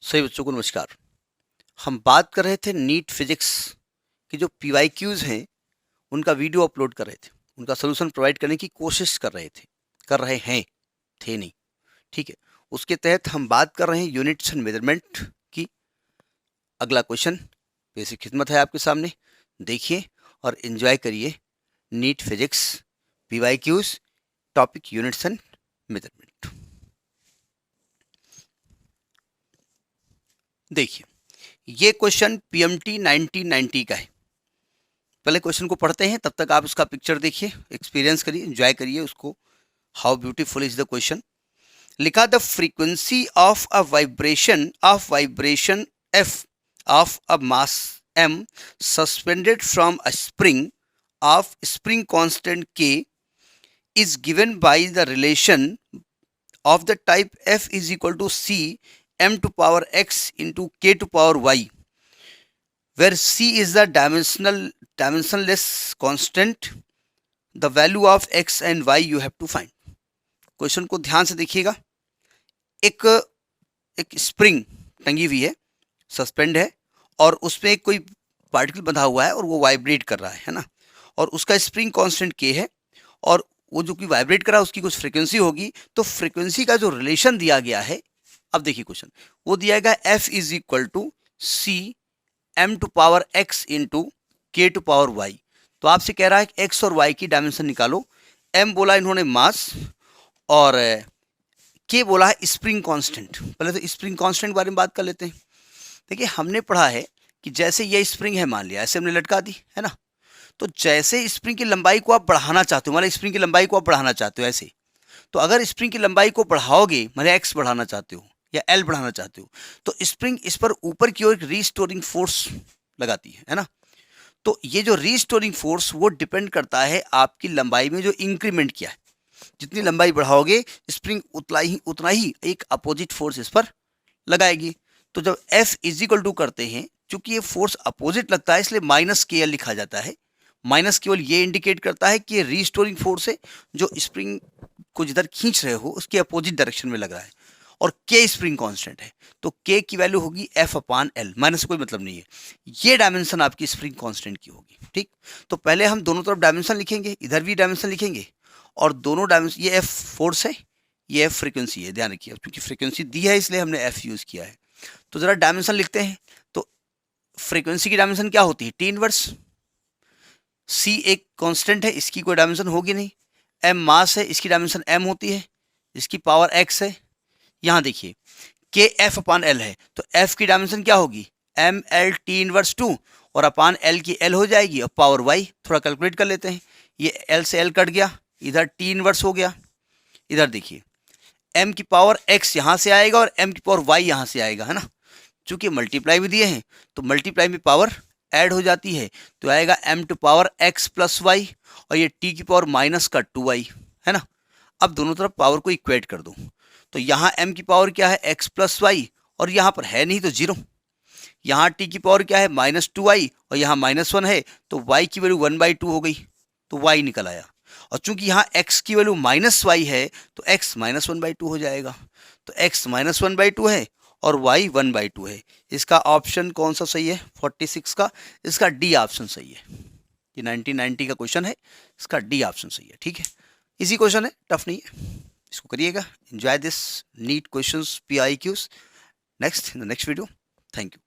सभी बच्चों को नमस्कार। हम बात कर रहे थे नीट फिजिक्स की जो पीवाईक्यूज हैं उनका वीडियो अपलोड कर रहे थे, उनका सोल्यूशन प्रोवाइड करने की कोशिश कर रहे हैं, थे नहीं, ठीक है। उसके तहत हम बात कर रहे हैं यूनिट्स एंड मेजरमेंट की। अगला क्वेश्चन बेसिक खिदमत है आपके सामने, देखिए और एंजॉय करिए। NEET physics PYQs topic units and measurement. देखिए ये क्वेश्चन पीएमटी 1990 का है। पहले क्वेश्चन को पढ़ते हैं, तब तक आप उसका पिक्चर देखिए, एक्सपीरियंस करिए, एंजॉय करिए उसको। How beautiful is the question. लिखा the frequency of a vibration F of a mass m suspended from a spring of spring constant k is given by the relation of the type f is equal to c m to power x into k to power y, where c is the dimensionless constant. The value of x and y you have to find. Question को ध्यान से देखिएगा। एक एक spring टंगी हुई है, suspend है, और उसमें कोई पार्टिकल बंधा हुआ है और वो वाइब्रेट कर रहा है ना, और उसका स्प्रिंग कांस्टेंट k है, और वो जो कि वाइब्रेट कर रहा है उसकी कुछ फ्रीक्वेंसी होगी। तो फ्रीक्वेंसी का जो रिलेशन दिया गया है, अब देखिए क्वेश्चन, वो दिया गया f is equal to C m to power x into K to power y। तो आपसे कह रहा है कि x और y की डायमेंशन निकालो। m बोला इन्होंने मास, और k बोला है स्प्रिंग कांस्टेंट। पहले तो स्प्रिंग कांस्टेंट के बारे में बात कर लेते हैं। देखिए हमने पढ़ा है कि जैसे ये स्प्रिंग है, मान लिया ऐसे हमने लटका दी है ना, तो जैसे स्प्रिंग की लंबाई को आप बढ़ाना चाहते हो, मतलब स्प्रिंग की लंबाई को आप बढ़ाना चाहते हो ऐसे, तो अगर स्प्रिंग की लंबाई को बढ़ाओगे, मतलब एक्स बढ़ाना चाहते हो या एल बढ़ाना चाहते हो, तो स्प्रिंग इस पर ऊपर की ओर एक रीस्टोरिंग फोर्स लगाती है ना। तो ये जो रीस्टोरिंग फोर्स वो डिपेंड करता है आपकी लंबाई में जो इंक्रीमेंट किया है। जितनी लंबाई बढ़ाओगे स्प्रिंग उतना ही एक अपोजिट फोर्स इस पर लगाएगी। तो जब एफ इज इक्वल टू करते हैं, चूंकि ये फोर्स अपोजिट लगता है इसलिए माइनस के एल लिखा जाता है। माइनस केवल ये इंडिकेट करता है कि ये रीस्टोरिंग फोर्स है, जो स्प्रिंग को जिधर खींच रहे हो उसके अपोजिट डायरेक्शन में लग रहा है, और के स्प्रिंग कांस्टेंट है, तो के की वैल्यू होगी एफ अपान एल, माइनस से कोई मतलब नहीं है। ये डायमेंशन आपकी स्प्रिंग कांस्टेंट की होगी, ठीक। तो पहले हम दोनों तरफ डायमेंशन लिखेंगे, इधर भी डायमेंशन लिखेंगे, और दोनों डायमेंशन, ये एफ फोर्स है, ये एफ फ्रीक्वेंसी है, ध्यान रखिए, क्योंकि फ्रीक्वेंसी दी है इसलिए हमने एफ यूज किया है। तो जरा डायमेंशन लिखते हैं। तो फ्रीक्वेंसी की डायमेंशन क्या होती है, टी इनवर्स। सी एक कांस्टेंट है, इसकी कोई डायमेंशन होगी नहीं। एम मास है, इसकी डायमेंशन एम होती है, इसकी पावर एक्स है। यहां देखिए के एफ अपान एल है, तो एफ की डायमेंशन क्या होगी, एम एल टी इनवर्स 2, और अपान एल की एल हो जाएगी, और पावर वाई। थोड़ा कैलकुलेट कर लेते हैं, ये एल से एल कट गया, इधर टी इनवर्स हो गया। इधर देखिए एम की पावर एक्स यहां से आएगा और एम की पावर वाई यहां से आएगा, है ना। चूंकि मल्टीप्लाई भी दिए हैं तो मल्टीप्लाई में पावर ऐड हो जाती है, तो आएगा m to power x plus Y, और ये t की पावर माइनस का 2y, है ना। अब दोनों तरफ पावर को इक्वेट कर दो, तो यहाँ m की पावर क्या है, x प्लस वाई, और यहाँ पर है नहीं तो जीरो। यहाँ t की पावर क्या है, -2y, और यहाँ -1 है, तो y की वैल्यू 1/2 हो गई, तो y निकल आया। और चूंकि यहाँ x की वैल्यू -y है, तो x -1/2 हो जाएगा। तो x -1/2 है और y 1/2 है। इसका ऑप्शन कौन सा सही है, 46 का, इसका डी ऑप्शन सही है। ये 1990 का क्वेश्चन है, इसका डी ऑप्शन सही है, ठीक है। इजी क्वेश्चन है, टफ नहीं है, इसको करिएगा। Enjoy this NEET questions PIQs next in the next video. Thank you.